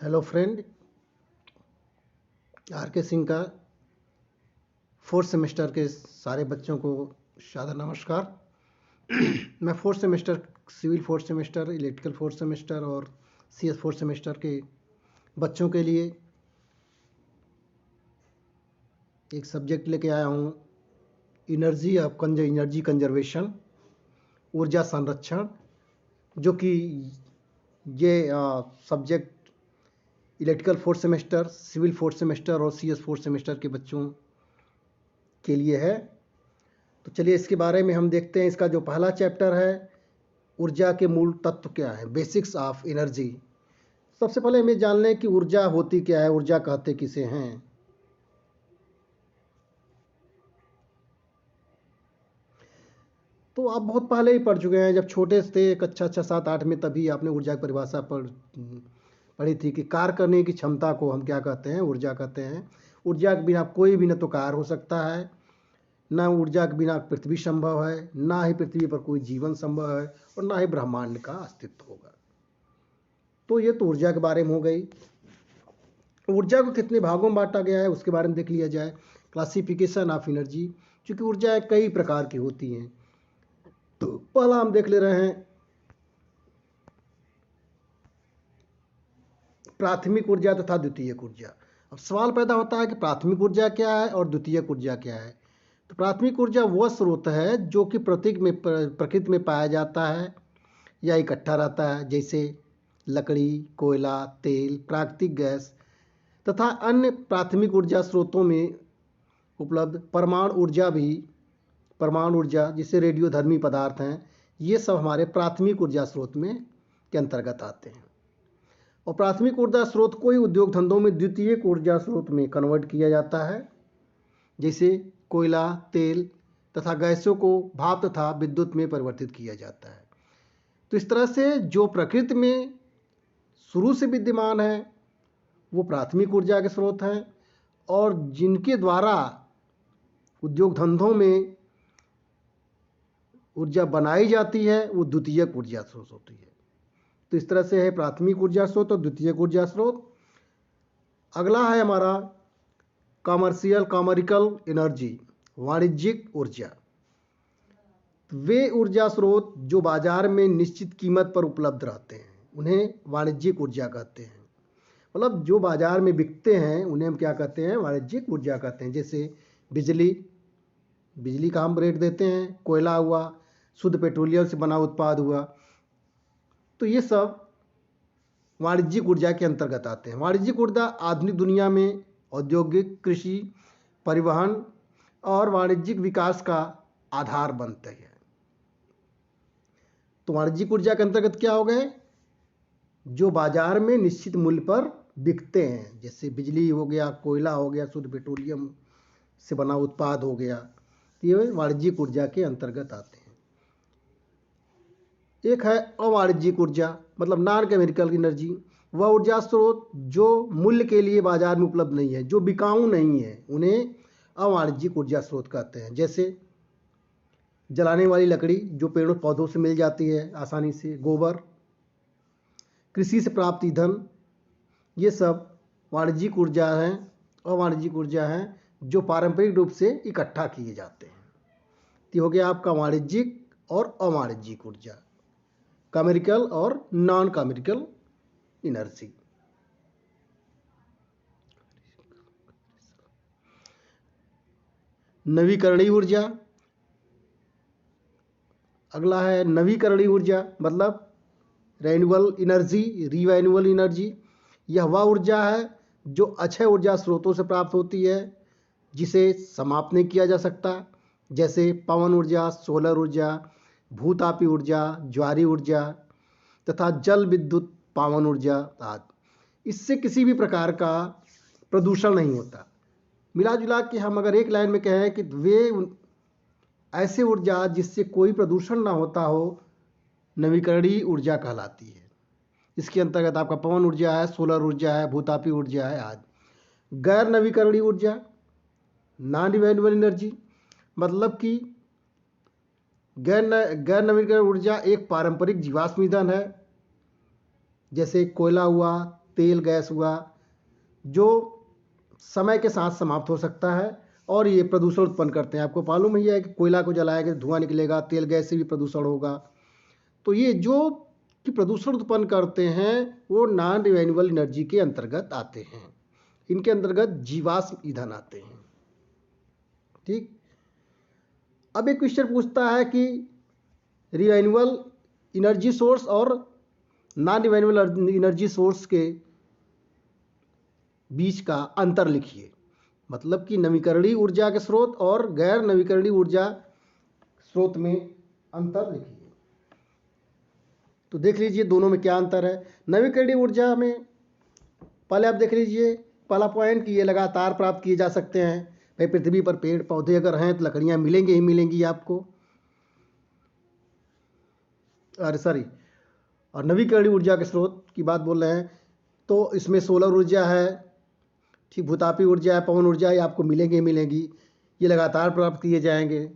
Hello friend, are के सिंह का fourth semester के सारे बच्चों को सादर नमस्कार। मैं fourth semester civil fourth semester, electrical fourth semester और सीएस फोर्थ सेमेस्टर के बच्चों के लिए एक सब्जेक्ट लेके आया हूँ। एनर्जी कंजर्वेशन, ऊर्जा संरक्षण, जो कि ये subject electrical fourth semester, civil fourth semester और सीएस फोर्थ सेमेस्टर के बच्चों के लिए है। तो चलिए इसके बारे में हम देखते हैं। इसका जो पहला चैप्टर है, ऊर्जा के मूल तत्व क्या है, बेसिक्स ऑफ एनर्जी। सबसे पहले हमें जान लें कि ऊर्जा होती क्या है, ऊर्जा कहते किसे हैं। तो आप बहुत पहले ही पढ़ चुके हैं, जब छोटे थे, कक्षा 6, 7, 8 में, तभी आपने ऊर्जा की परिभाषा पढ़ी थी कि कार्य करने की क्षमता को हम क्या कहते हैं, ऊर्जा कहते हैं। ऊर्जा के बिना कोई भी न तो कार्य हो सकता है, ना ऊर्जा के बिना पृथ्वी संभव है, ना ही पृथ्वी पर कोई जीवन संभव है, और ना ही ब्रह्मांड का अस्तित्व होगा। तो ये तो ऊर्जा के बारे में हो गई। ऊर्जा को कितने भागों में बांटा गया है उसके बारे में देख लिया जाए। क्लासिफिकेशन ऑफ एनर्जी, क्योंकि ऊर्जाएं कई प्रकार की होती हैं। तो पहला हम देख ले रहे हैं प्राथमिक ऊर्जा तथा द्वितीयक ऊर्जा। अब सवाल पैदा होता है कि प्राथमिक ऊर्जा क्या है और द्वितीयक ऊर्जा क्या है। तो प्राथमिक ऊर्जा वह स्रोत है जो कि प्रकृति में पाया जाता है या इकट्ठा रहता है, जैसे लकड़ी, कोयला, तेल, प्राकृतिक गैस तथा अन्य प्राथमिक ऊर्जा स्रोतों में उपलब्ध परमाणु ऊर्जा जिसे रेडियोधर्मी पदार्थ हैं, ये सब हमारे प्राथमिक ऊर्जा स्रोत में के अंतर्गत आते हैं। और प्राथमिक ऊर्जा स्रोत को ही उद्योग धंधों में द्वितीयक ऊर्जा स्रोत में कन्वर्ट किया जाता है, जैसे कोयला, तेल तथा गैसों को भाप तथा विद्युत में परिवर्तित किया जाता है। तो इस तरह से जो प्रकृति में शुरू से विद्यमान है वो प्राथमिक ऊर्जा के स्रोत हैं, और जिनके द्वारा उद्योग धंधों में ऊर्जा बनाई जाती है वो द्वितीयक ऊर्जा स्रोत होती है। तो इस तरह से है प्राथमिक ऊर्जा स्रोत और द्वितीयक ऊर्जा स्रोत। अगला है हमारा कॉमर्शियल एनर्जी, वाणिज्यिक ऊर्जा। वे ऊर्जा स्रोत जो बाजार में निश्चित कीमत पर उपलब्ध रहते हैं उन्हें वाणिज्यिक ऊर्जा कहते हैं। मतलब जो बाजार में बिकते हैं उन्हें हम क्या कहते हैं, वाणिज्यिक ऊर्जा कहते हैं। जैसे बिजली का हम रेट देते हैं, कोयला हुआ, शुद्ध पेट्रोलियम से बना उत्पाद हुआ, तो ये सब वाणिज्यिक ऊर्जा के अंतर्गत आते हैं। वाणिज्यिक ऊर्जा आधुनिक दुनिया में औद्योगिक, कृषि, परिवहन और वाणिज्यिक विकास का आधार बनते हैं। तो वाणिज्यिक ऊर्जा के अंतर्गत क्या हो गए, जो बाजार में निश्चित मूल्य पर बिकते हैं, जैसे बिजली हो गया, कोयला हो गया, शुद्ध पेट्रोलियम से बना उत्पाद हो गया, ये वाणिज्यिक ऊर्जा के अंतर्गत आते हैं। एक है अवाणिज्यिक ऊर्जा, मतलब नॉन केमिकल एनर्जी। वह ऊर्जा स्रोत जो मूल्य के लिए बाजार में उपलब्ध नहीं है, जो बिकाऊ नहीं है, उन्हें अवाणिज्यिक ऊर्जा स्रोत कहते हैं। जैसे जलाने वाली लकड़ी जो पेड़ों पौधों से मिल जाती है आसानी से, गोबर, कृषि से प्राप्त ईंधन, ये सब वाणिज्यिक ऊर्जा हैं, अवाणिज्यिक ऊर्जा हैं जो पारंपरिक रूप से इकट्ठा किए जाते हैं। तो हो गया आपका वाणिज्यिक और अवाणिज्यिक ऊर्जा, कॉमर्शियल और नॉन कॉमर्शियल एनर्जी। नवीकरणीय ऊर्जा, अगला है नवीकरणीय ऊर्जा, मतलब रिन्यूएबल एनर्जी। यह वह ऊर्जा है जो अक्षय ऊर्जा स्रोतों से प्राप्त होती है, जिसे समाप्त नहीं किया जा सकता, जैसे पवन ऊर्जा, सोलर ऊर्जा, भूतापी ऊर्जा, ज्वारीय ऊर्जा तथा जल विद्युत पावन ऊर्जा आदि। इससे किसी भी प्रकार का प्रदूषण नहीं होता। मिला जुला के हम अगर एक लाइन में कहें कि वे ऐसे ऊर्जा जिससे कोई प्रदूषण ना होता हो, नवीकरणीय ऊर्जा कहलाती है। इसके अंतर्गत आपका पवन ऊर्जा है, सोलर ऊर्जा है, भूतापी ऊर्जा है आदि। गैर नवीकरणीय ऊर्जा, नॉन रिन्यूएबल एनर्जी, मतलब कि गैर नवीकरणीय ऊर्जा एक पारंपरिक जीवाश्म ईंधन है, जैसे कोयला हुआ, तेल गैस हुआ, जो समय के साथ समाप्त हो सकता है और ये प्रदूषण उत्पन्न करते हैं। आपको मालूम ही है कि कोयला को जलाएंगे धुआं निकलेगा, तेल गैस से भी प्रदूषण होगा। तो ये जो कि प्रदूषण उत्पन्न करते हैं वो नॉन रिन्यूएबल एनर्जी के अंतर्गत आते हैं। इनके अंतर्गत जीवाश्म ईंधन आते हैं। ठीक, अब एक क्वेश्चन पूछता है कि रिन्यूएबल एनर्जी सोर्स और नॉन रिन्यूएबल एनर्जी सोर्स के बीच का अंतर लिखिए। मतलब कि नवीकरणीय ऊर्जा के स्रोत और गैर नवीकरणीय ऊर्जा स्रोत में अंतर लिखिए। तो देख लीजिए दोनों में क्या अंतर है। नवीकरणीय ऊर्जा में पहले आप देख लीजिए, पहला पॉइंट कि ये लगातार प्राप्त किए जा सकते हैं। भाई पृथ्वी पर पेड़ पौधे अगर हैं तो लकड़ियाँ मिलेंगी ही मिलेंगी आपको। अरे सॉरी, और नवीकरणीय ऊर्जा के स्रोत की बात बोल रहे हैं तो इसमें सोलर ऊर्जा है, ठीक, भूतापी ऊर्जा है, पवन ऊर्जा है, आपको मिलेंगी ही मिलेंगी, ये लगातार प्राप्त किए जाएंगे।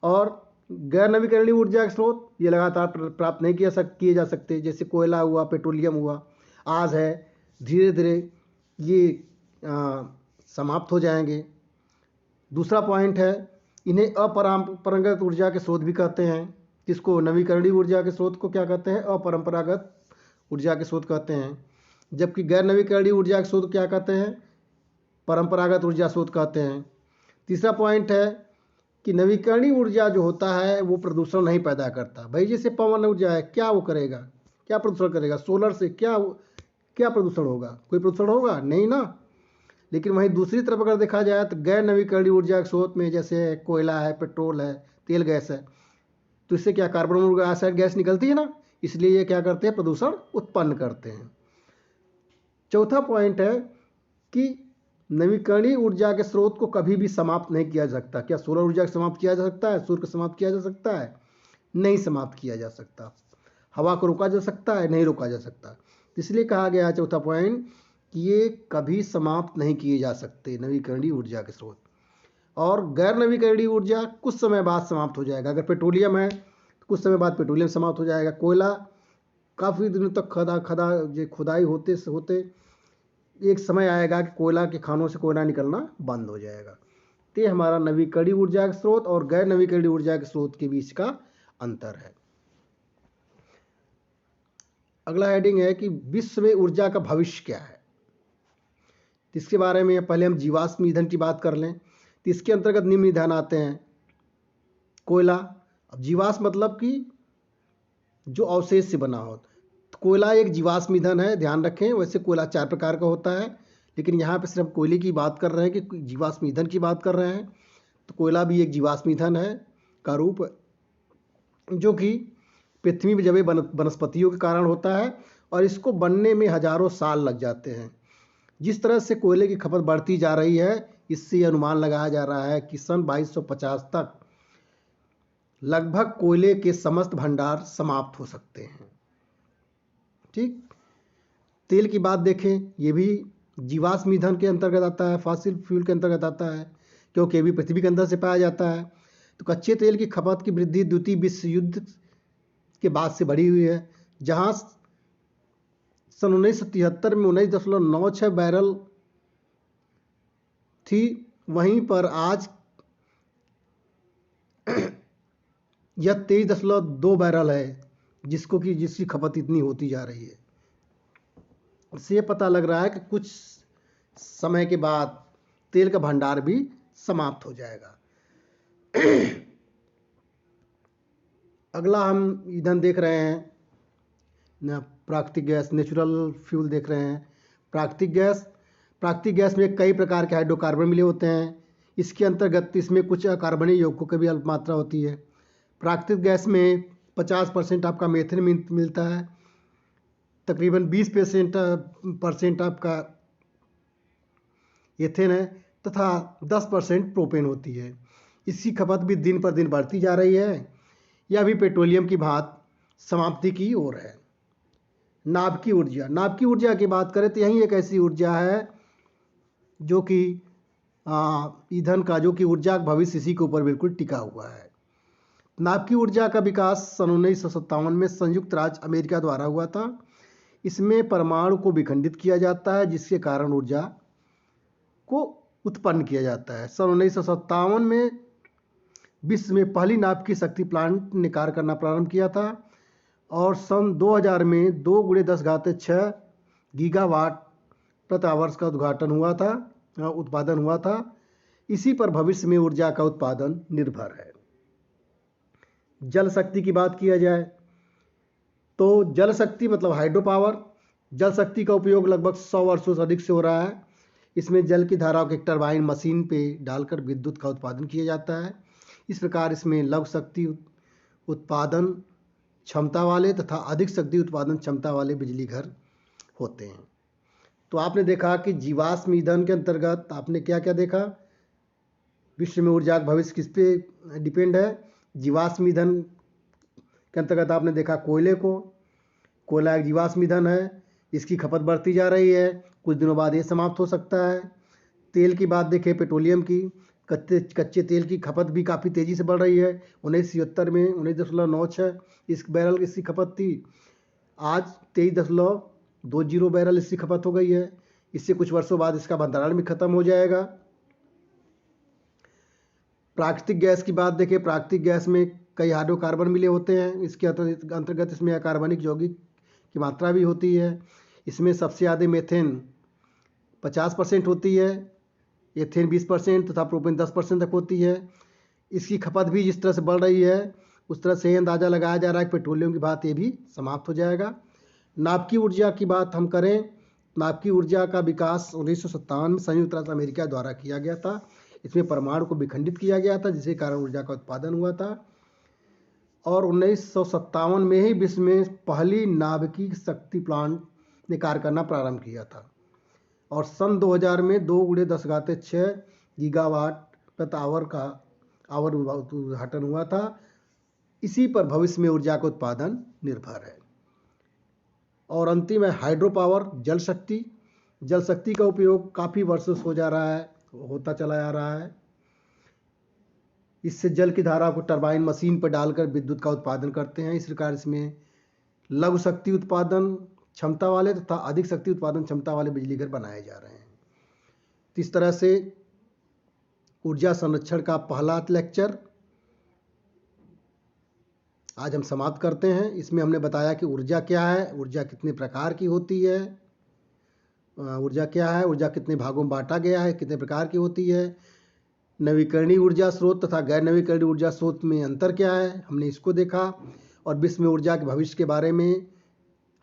और गैर नवीकरणीय ऊर्जा के स्रोत ये लगातार प्राप्त नहीं किए जा सकते, जैसे कोयला हुआ, पेट्रोलियम हुआ, आज है, धीरे धीरे ये समाप्त हो जाएंगे। दूसरा पॉइंट है, इन्हें अपरंपरागत ऊर्जा के स्रोत भी कहते हैं। जिसको नवीकरणीय ऊर्जा के स्रोत को क्या कहते हैं? अपरंपरागत ऊर्जा के स्रोत कहते हैं। जबकि गैर नवीकरणीय ऊर्जा के स्रोत क्या कहते हैं? परंपरागत ऊर्जा स्रोत कहते हैं। तीसरा पॉइंट है कि नवीकरणीय ऊर्जा जो होता है वो प्रदूषण नहीं पैदा करता। भाई जैसे पवन ऊर्जा है, क्या वो करेगा, क्या प्रदूषण करेगा? सोलर से क्या प्रदूषण होगा? कोई प्रदूषण होगा नहीं ना। लेकिन वहीं दूसरी तरफ अगर देखा जाए तो गैर नवीकरणीय ऊर्जा के स्रोत में जैसे कोयला है, पेट्रोल है, तेल गैस है, तो इससे क्या कार्बन मोनोऑक्साइड गैस निकलती है ना, इसलिए ये क्या करते हैं? प्रदूषण उत्पन्न करते हैं। चौथा पॉइंट है कि नवीकरणीय ऊर्जा के स्रोत को कभी भी समाप्त नहीं किया जा सकता। क्या सोलर ऊर्जा को समाप्त किया जा सकता है? सूर्य को समाप्त किया जा सकता है? नहीं समाप्त किया जा सकता। हवा को रोका जा सकता है? नहीं रोका जा सकता। इसलिए कहा गया है चौथा पॉइंट कि ये कभी समाप्त नहीं किए जा सकते नवीकरणीय ऊर्जा के स्रोत। और गैर नवीकरणीय ऊर्जा कुछ समय बाद समाप्त हो जाएगा। अगर पेट्रोलियम है तो कुछ समय बाद पेट्रोलियम समाप्त हो जाएगा। कोयला काफ़ी दिनों तक खुदाई होते होते एक समय आएगा कि कोयला के खानों से कोयला निकलना बंद हो जाएगा। तो ये हमारा नवीकरणीय ऊर्जा के स्रोत और गैर नवीकरणीय ऊर्जा के स्रोत के बीच का अंतर है। अगला हेडिंग है कि विश्व में ऊर्जा का भविष्य क्या है। इसके बारे में पहले हम जीवाश्म ईंधन की बात कर लें तो इसके अंतर्गत निम्न ईंधन आते हैं। कोयला, अब जीवाश्म मतलब कि जो अवशेष से बना हो। तो कोयला एक जीवाश्म ईंधन है, ध्यान रखें। वैसे कोयला 4 प्रकार का होता है, लेकिन यहाँ पे सिर्फ कोयले की बात कर रहे हैं कि जीवाश्म ईंधन की बात कर रहे हैं। तो कोयला भी एक जीवाश्म ईंधन है का रूप, जो कि पृथ्वी में जमे वनस्पतियों के कारण होता है और इसको बनने में हजारों साल लग जाते हैं। जिस तरह से कोयले की खपत बढ़ती जा रही है, इससे अनुमान लगाया जा रहा है कि सन 2250 तक लगभग कोयले के समस्त भंडार समाप्त हो सकते हैं। ठीक, तेल की बात देखें, ये भी जीवाश्म ईंधन के अंतर्गत आता है, फॉसिल फ्यूल के अंतर्गत आता है, क्योंकि ये भी पृथ्वी के अंदर से पाया जाता है। तो कच्चे तेल की खपत की वृद्धि द्वितीय विश्व युद्ध के बाद से बढ़ी हुई है, जहां सन 1973 में 19.96 बैरल थी, वहीं पर आज यह 23.2 बैरल है, जिसकी खपत इतनी होती जा रही है। इससे पता लग रहा है कि कुछ समय के बाद तेल का भंडार भी समाप्त हो जाएगा। अगला हम ईंधन देख रहे हैं प्राकृतिक गैस, नेचुरल फ्यूल देख रहे हैं। प्राकृतिक गैस में कई प्रकार के हाइड्रोकार्बन मिले होते हैं। इसके अंतर्गत इसमें कुछ अकार्बनीय यौगिकों की भी अल्प मात्रा होती है। प्राकृतिक गैस में 50% आपका मीथेन मिलता है, तकरीबन 20% आपका एथेन है तथा 10% प्रोपेन होती है। इसकी खपत भी दिन पर दिन बढ़ती जा रही है। यह भी पेट्रोलियम की भांति समाप्ति की ओर है। नाभिकीय ऊर्जा की बात करें तो यही एक ऐसी ऊर्जा है जो कि ईंधन का, जो कि ऊर्जा का भविष्य इसी के ऊपर बिल्कुल टिका हुआ है। नाभिकीय ऊर्जा का विकास सन 1957 में संयुक्त राज्य अमेरिका द्वारा हुआ था। इसमें परमाणु को विखंडित किया जाता है, जिसके कारण ऊर्जा को उत्पन्न किया जाता है। सन 1957 में विश्व में पहली नाभ की शक्ति प्लांट ने कार्य करना प्रारंभ किया था और सन 2000 में 2×10⁶ गीगावाट प्रति आवर्स का उत्पादन हुआ था। इसी पर भविष्य में ऊर्जा का उत्पादन निर्भर है। जल शक्ति की बात किया जाए तो जल शक्ति मतलब हाइड्रो पावर। जल शक्ति का उपयोग लगभग 100 वर्षों से अधिक से हो रहा है। इसमें जल की धाराओं को एक टरबाइन मशीन पे डालकर विद्युत का उत्पादन किया जाता है। इस प्रकार इसमें लघु शक्ति उत्पादन क्षमता वाले तथा अधिक शक्ति उत्पादन क्षमता वाले बिजली घर होते हैं। तो आपने देखा कि जीवाश्म ईंधन के अंतर्गत आपने क्या क्या देखा। विश्व में ऊर्जा का भविष्य किस पे डिपेंड है। जीवाश्म ईंधन के अंतर्गत आपने देखा कोयले को। कोयला एक जीवाश्म ईंधन है, इसकी खपत बढ़ती जा रही है, कुछ दिनों बाद ये समाप्त हो सकता है। तेल की बात देखें, पेट्रोलियम की, कच्चे तेल की खपत भी काफ़ी तेज़ी से बढ़ रही है। 1977 में 19.96 इस बैरल इसकी खपत थी, आज 23.20 बैरल इसकी खपत हो गई है। इससे कुछ वर्षों बाद इसका भंडारण भी खत्म हो जाएगा। प्राकृतिक गैस की बात देखें, प्राकृतिक गैस में कई हाइड्रोकार्बन मिले होते हैं। इसके अंतर्गत इसमें अकार्बनिक यौगिक की मात्रा भी होती है। इसमें सबसे ज़्यादा मीथेन 50% होती है, एथेन 20% तथा प्रोपेन 10% तक होती है। इसकी खपत भी जिस तरह से बढ़ रही है उस तरह से अंदाज़ा लगाया जा रहा है कि पेट्रोलियम की बात ये भी समाप्त हो जाएगा। नाभिकीय ऊर्जा की बात हम करें, नाभिकीय ऊर्जा का विकास 1957 में संयुक्त राष्ट्र अमेरिका द्वारा किया गया था। इसमें परमाणु को विखंडित किया गया था, जिसके कारण ऊर्जा का उत्पादन हुआ था। और 1957 में ही विश्व में पहली नाभिकीय शक्ति प्लांट ने कार्य करना प्रारंभ किया था और सन 2000 में 2×10⁶ गीगावाट प्रति आवर उद्घाटन हुआ था। इसी पर भविष्य में ऊर्जा का उत्पादन निर्भर है। और अंतिम है हाइड्रो पावर, जल शक्ति। जल शक्ति का उपयोग काफ़ी वर्षों से होता चला जा रहा है। इससे जल की धारा को टरबाइन मशीन पर डालकर विद्युत का उत्पादन करते हैं। इस प्रकार इसमें लघु शक्ति उत्पादन क्षमता वाले तथा अधिक शक्ति उत्पादन क्षमता वाले बिजली घर बनाए जा रहे हैं। तो इस तरह से ऊर्जा संरक्षण का पहला लेक्चर आज हम समाप्त करते हैं। इसमें हमने बताया कि ऊर्जा क्या है, ऊर्जा कितने प्रकार की होती है, ऊर्जा क्या है, ऊर्जा कितने भागों में बांटा गया है, कितने प्रकार की होती है, नवीकरणीय ऊर्जा स्रोत तथा गैर नवीकरणीय ऊर्जा स्रोत में अंतर क्या है, हमने इसको देखा। और विश्व में ऊर्जा के भविष्य के बारे में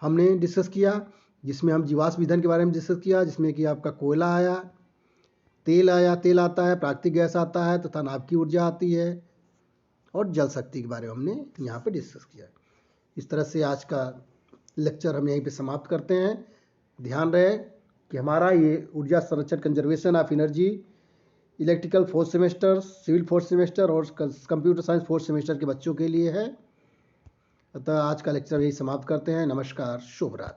हमने डिस्कस किया, जिसमें हम जीवाश्म ईंधन के बारे में डिस्कस किया, जिसमें कि आपका कोयला आया, तेल आता है, प्राकृतिक गैस आता है तथा नाभिकीय ऊर्जा आती है, और जल शक्ति के बारे में हमने यहाँ पे डिस्कस किया। इस तरह से आज का लेक्चर हम यहीं पे समाप्त करते हैं। ध्यान रहे कि हमारा ये ऊर्जा संरक्षण conservation of energy electrical 4th semester, civil 4th semester और कंप्यूटर साइंस 4th सेमेस्टर के बच्चों के लिए है। अतः आज का लेक्चर यही समाप्त करते हैं। नमस्कार, शुभ रात्रि।